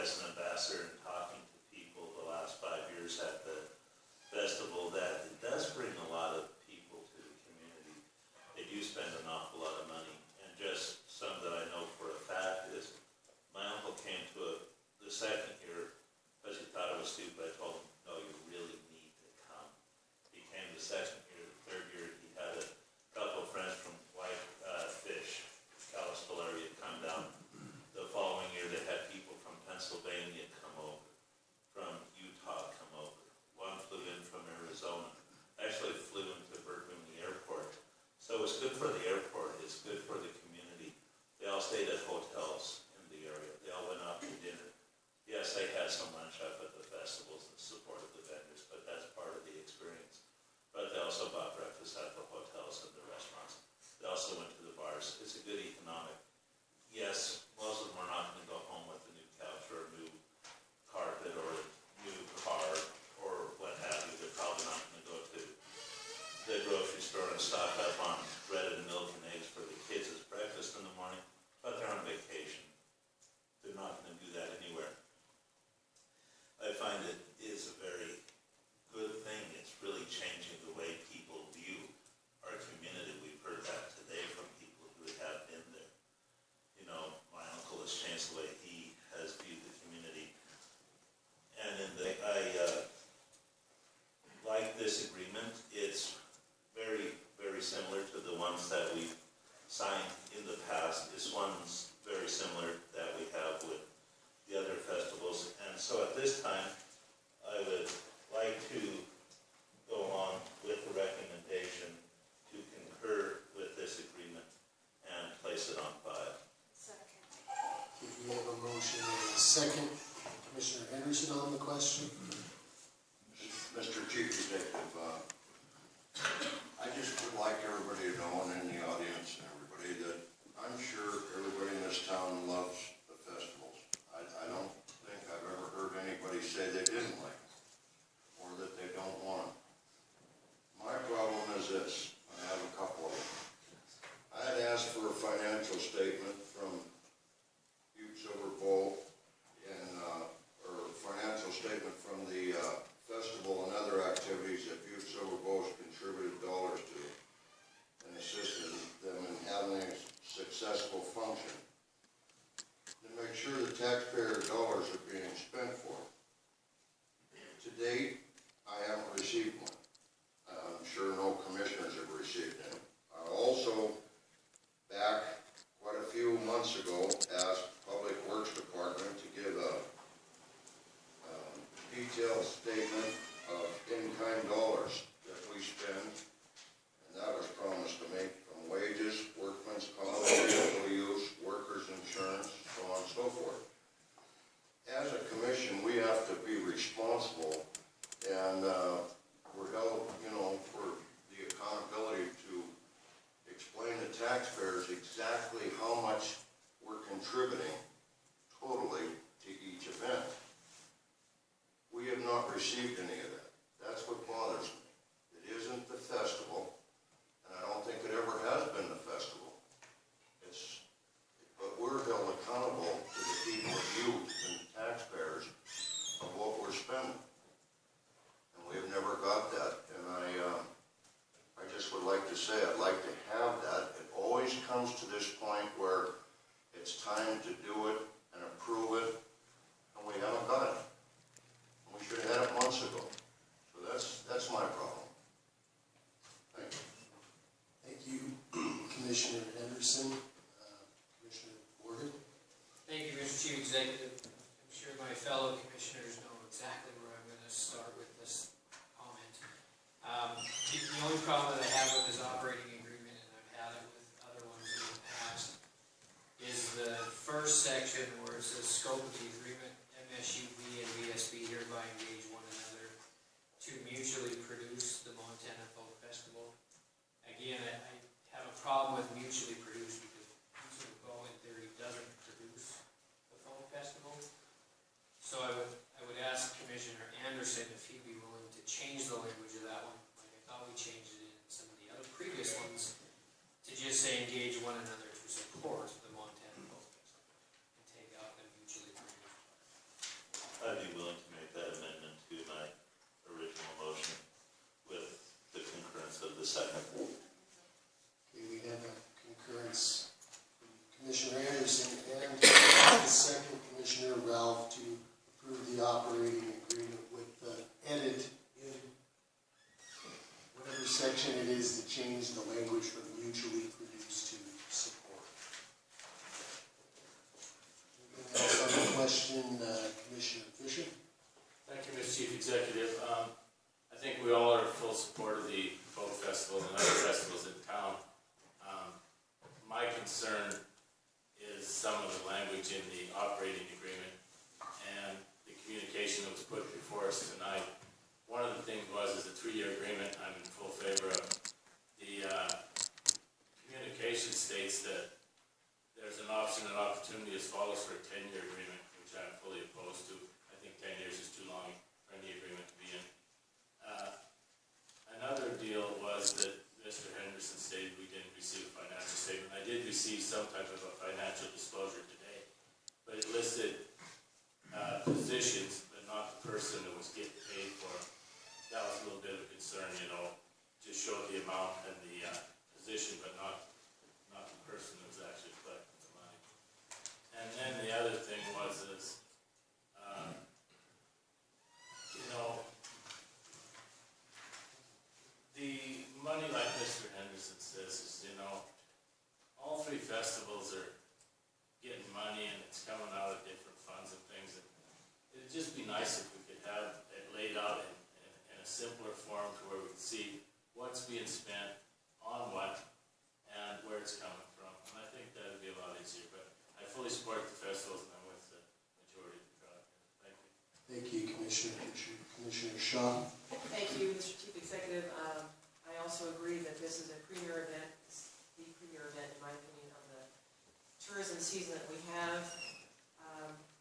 as an ambassador and talking to people the last 5 years at the festival that it does bring a lot of people to the community. They do spend an awful lot of money, and just some that I know for a fact is my uncle came to the second year because he thought it was stupid. I told him, no, you really need to come. He came the second year. The third year, he had a couple of friends from Whitefish, Kalispell area come down. The following year, they had people from Pennsylvania come over, from Utah come over. One flew in from Arizona. Actually flew into Burgundy Airport. So it's good for the airport. It's good for the community. They all stayed at hotels in the area. They all went out to dinner. Yes, they had some lunch up at the festivals and supported the vendors, but that's part of the experience. But they also bought breakfast at the hotels and the restaurants. They also went to the bars. It's a good economic. Yes, most of them are not going to go home with a new couch or a new carpet or a new car or what have you. They're probably not going to go to the grocery store and stock up on bread and milk and eggs for the kids as breakfast in the morning, but they're on vacation. They're not going to do that anywhere. I find it is a very good thing. It's really changing the way people view our community. We've heard that today from people who have been there. You know, my uncle has changed the way he has viewed the community. And I like this agreement. It's very, very similar to the ones that we've signed in the past. This one's very similar that we have with the other festivals. And so at this time, I would like to go along with the recommendation to concur with this agreement and place it on file. Second. We have a motion and a second. Commissioner Henderson on the question. Mr. Chief Executive, I just would like everybody to know, and in the audience and everybody, that I'm sure everybody in this town loves the festivals. I don't think I've ever heard anybody say they didn't like them or that they don't want them. My problem is this. I have a couple of them. I had asked for a financial statement from Butte Silver Bowl and or financial statement from the festival and other activities that Butte Silver Bowl has contributed dollars to and assisted them in having a successful function, to make sure the taxpayer dollars are being spent for. To date, I haven't received one. I'm sure no commissioners have received any. I also, back quite a few months ago, asked Public Works Department to give a detailed statement of in-kind dollars that we spend, and that was promised to me, from wages, workman's comp, vehicle use, workers' insurance, so on and so forth. As a commission, we have to be responsible, and we're held, for the accountability to explain to taxpayers exactly how much we're contributing totally to each event. We have not received any of that. That's what bothers me. It isn't the festival, and I don't think it ever has been the festival. But we're held accountable to the people of Butte and the taxpayers of what we're spending. And we have never got that. And I just would like to say I'd like to have that. It always comes to this point where it's time to do it and approve it, and we haven't got it. We should have had it months ago. So that's my problem. Thank you. Thank you, Commissioner Henderson. Commissioner Morgan. Thank you, Mr. Chief Executive. I'm sure my fellow commissioners know exactly where I'm going to start with this comment. The only problem that I have with this operating agreement, and I've had it with other ones in the past, is the first section where it says scope of the agreement. MSUB and BSB hereby engage one another to mutually produce the Montana Folk Festival. Again, I have a problem with mutually produced because Butte Bowl in theory doesn't produce the Folk Festival. So I would ask Commissioner Anderson if he'd be willing to change the language of that one, like I thought we changed it in some of the other previous ones, to just say engage one another to support the Montana Folk Festival and take out the mutually produced part. Ralph to approve the operating agreement with the edit in whatever section it is to change the language from mutually produced to support. Anything else on the question, Commissioner Fisher? Thank you, Mr. Chief Executive. I think we all are in full support of the folk festivals and other festivals in town. My concern is some of the language in the operating agreement and the communication that was put before us tonight. One of the things is a 3-year agreement. I'm in full favor of. The communication states that there's an option and opportunity as follows for a 10-year agreement, which I'm fully opposed to. I think 10 years is too long for any agreement to be in. Another deal was that Mr. Henderson stated we didn't receive a financial statement. I did receive some type of a financial disclosure today, but it listed positions, but not the person that was getting paid for it. That was a little bit of a concern, you know, just showed the amount and the position, but not the person that was actually collecting the money. And then the other thing was you know, the money, like Mr. Henderson says, is, you know, all 3 festivals are getting money and it's coming out of different funds and things. And it'd just be nice if we could have it laid out in a simpler form to where we could see what's being spent on what and where it's coming from. And I think that would be a lot easier. But I fully support the festivals and I'm with the majority of the crowd. Thank you. Thank you, Commissioner Fisher. Commissioner Shaw? Thank you, Mr. Chief Executive. I also agree that this is a premier event. It's the premier event, in my opinion, of the tourism season that we have.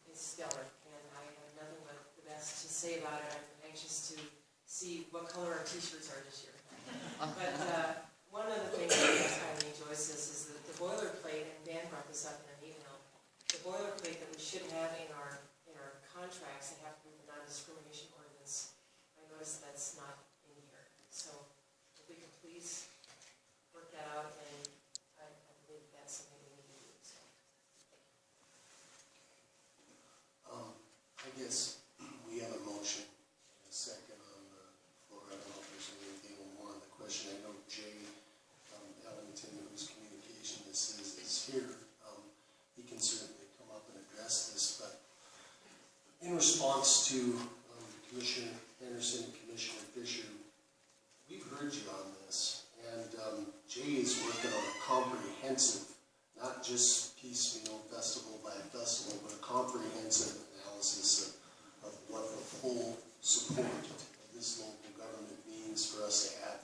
It's stellar, and I have nothing but the best to say about it. I'm anxious to see what color our t-shirts are this year. But one of the things that I really enjoys this is the boilerplate, and Dan brought this up in an email, the boilerplate that we should have in our contracts that have to be the non-discrimination ordinance. I noticed that's not in here. So if we could please work that out, and I believe that's something we need to do. So, I guess we have a motion and a second on the floor. I don't know if there's anything more on the question. I know Jay Ellington, whose communication this is here. He can certainly come up and address this, but in response to Commissioner Henderson and Commissioner Fisher, we've heard you on this, and Jay is working on a comprehensive, not just piecemeal festival by festival, but a comprehensive analysis of what the full support of this local government means for us to have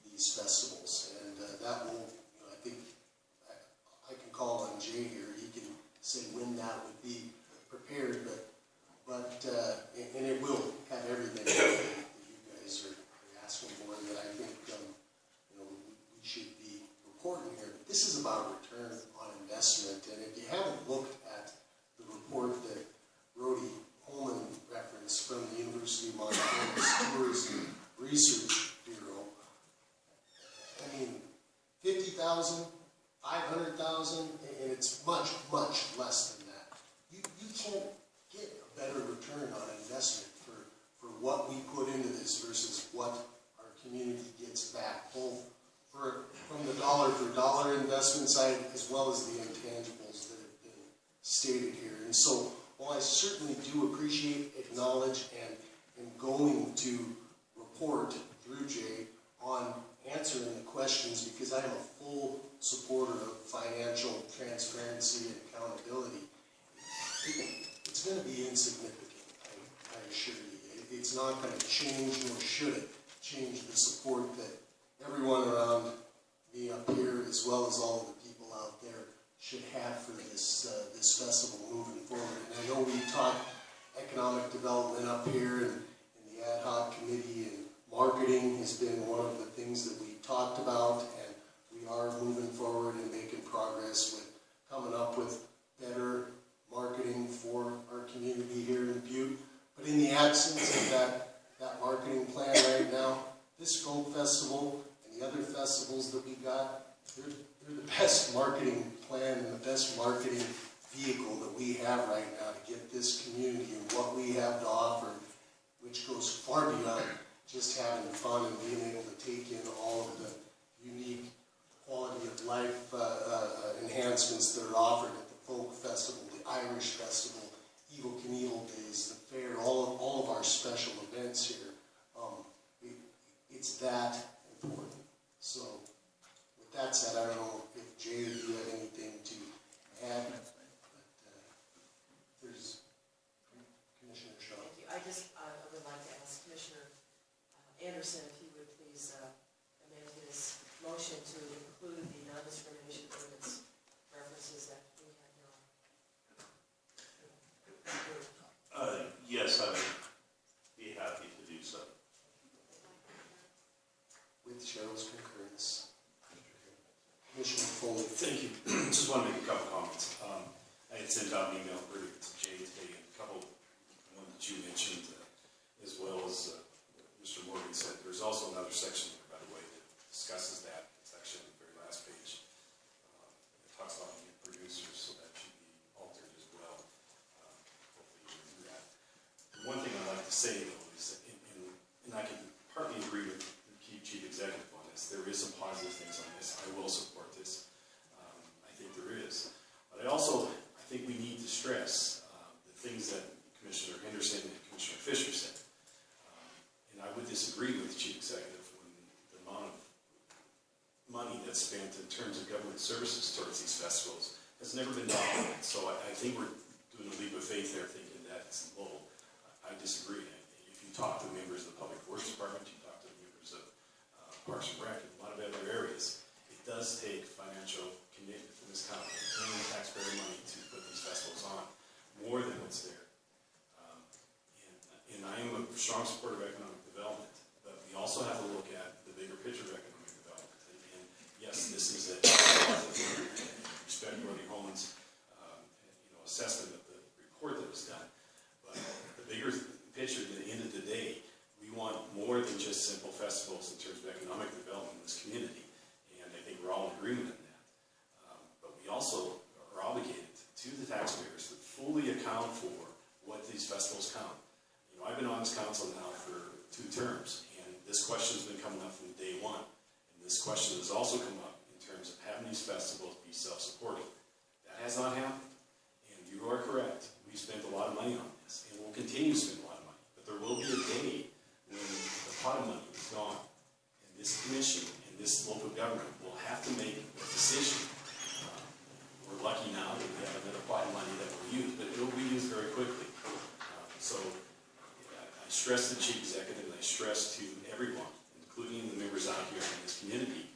these festivals. And that will, you know, I think, I can call on Jay here. He can say when that would be prepared, but and it will have everything that you guys are asking for, that I think you know, we should be reporting here. But this is about return on investment, and if you haven't looked at the report that Rhodey Holman referenced from the University of Montana's Tourism Research Bureau, I mean, 50,000, 500,000, and it's much, much less than that. You can't get a better return on investment for what we put into this versus what our community gets back, both from the dollar for dollar investment side as well as the intangibles that have been stated here. And so, while I certainly do appreciate, acknowledge, and going to report through Jay on answering the questions, because I am a full supporter of financial transparency and accountability, it's going to be insignificant, I assure you. It's not going to change, nor should it change, the support that everyone around me up here, as well as all of the people out there, should have for this festival moving forward. And I know we talked economic development up here, and the ad hoc committee, and marketing has been one of the things that we talked about, and we are moving forward and making progress with coming up with better marketing for our community here in Butte. But in the absence of that marketing plan right now, this folk festival and the other festivals that we got, they're the best marketing plan and the best marketing vehicle that we have right now to get this community and what we have to offer, which goes far beyond just having fun and being able to take in all of the unique quality of life enhancements that are offered at the Folk Festival, the Irish Festival, Eagle Knievel Days, the fair, all of our special events here. It's that important. So with that said, I don't know if Jay, if you have anything to add, but there's Commissioner Shaw. Thank you. I would like to ask Commissioner Anderson if he would please amend his motion to include the non-discrimination ordinance references that we have now. Yes, I would be happy to do so. With Cheryl's concurrence. Commissioner Foley. Thank you. Just want to make a couple comments. I had sent out an email earlier to Jay today, and a couple, one that you mentioned, as well as Mr. Morgan said. There's also another section here, by the way, that discusses that section on the very last page. It talks about new producers, so that should be altered as well. Hopefully you can do that. The one thing I'd like to say, though, is that, and I can partly agree with the Chief Executive on this, there is some positive things on this. I will support this. I think there is. But I think we need to stress the things that Commissioner Henderson and Commissioner Fisher said. And I would disagree with the Chief Executive when the amount of money that's spent in terms of government services towards these festivals has never been documented. So I think we're doing a leap of faith there, thinking that it's low. I disagree. If you talk to members of the Public Works Department, you talk to members of Parks and Rec, and a lot of other areas, it does take financial commitment from this county and taxpayer money to put these festivals on, more than what's there. And I am a strong supporter of economic development, but we also have to look at the bigger picture of economic development. And yes, this is a respect Rodney Holman's assessment of the report that was done, but the bigger picture, at the end of the day, we want more than just simple festivals in terms of economic development in this community, and I think we're all in agreement on that. But we also are obligated to the taxpayers to fully account for what these festivals count. I've been on this council now for 2 terms, and this question has been coming up from day one. And this question has also come up in terms of having these festivals be self-supporting. That has not happened, and you are correct. We spent a lot of money on this, and we'll continue to spend a lot of money. But there will be a day when the pot of money is gone, and this commission and this local government will have to make a decision. We're lucky now that we have another pot of money that we'll use, but it will be used very quickly. So I stress to the Chief Executive, and I stress to everyone, including the members out here in this community,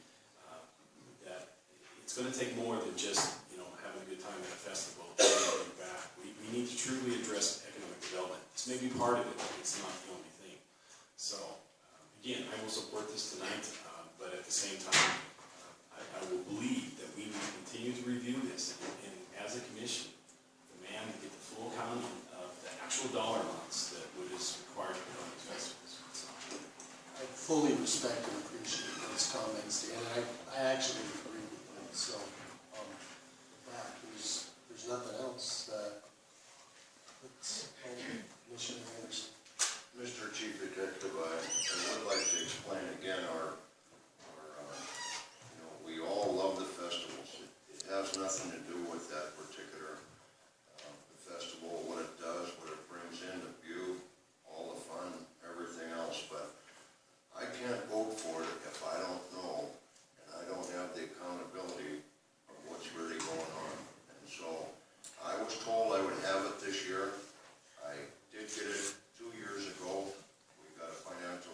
that it's going to take more than just having a good time at a festival and getting back. We need to truly address economic development. This may be part of it, but it's not the only thing. So again, I will support this tonight, but at the same time, I will believe that we need to continue to review this, and as a commission, demand to get the full accounting of the actual dollar amounts that is required to put on these festivals. So, I fully respect and appreciate those comments, and I actually agree with them. So with that, there's nothing else. Commissioner Anderson. Mr. Chief Executive, I would like to explain again we all love the festivals. It has nothing to do with that particular festival, what it does, what it brings in, the view, all the fun, everything else, but I can't vote for it if I don't know and I don't have the accountability of what's really going on. And so I was told I would have it this year. I did get it 2 years ago. We got a financial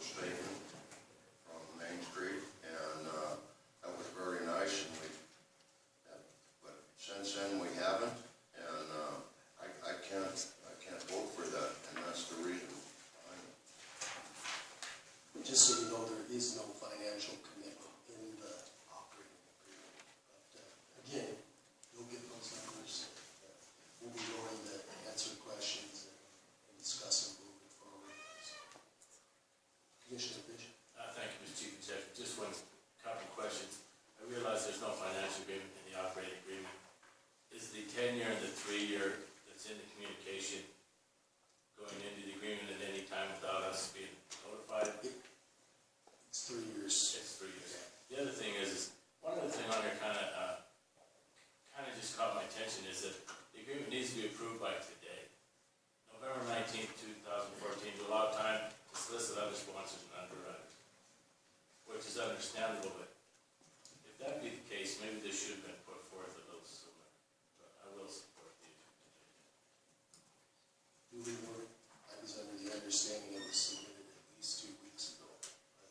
understanding it was submitted at least 2 weeks ago, but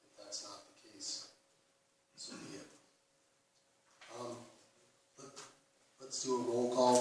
if that's not the case, so be it. Let's do a roll call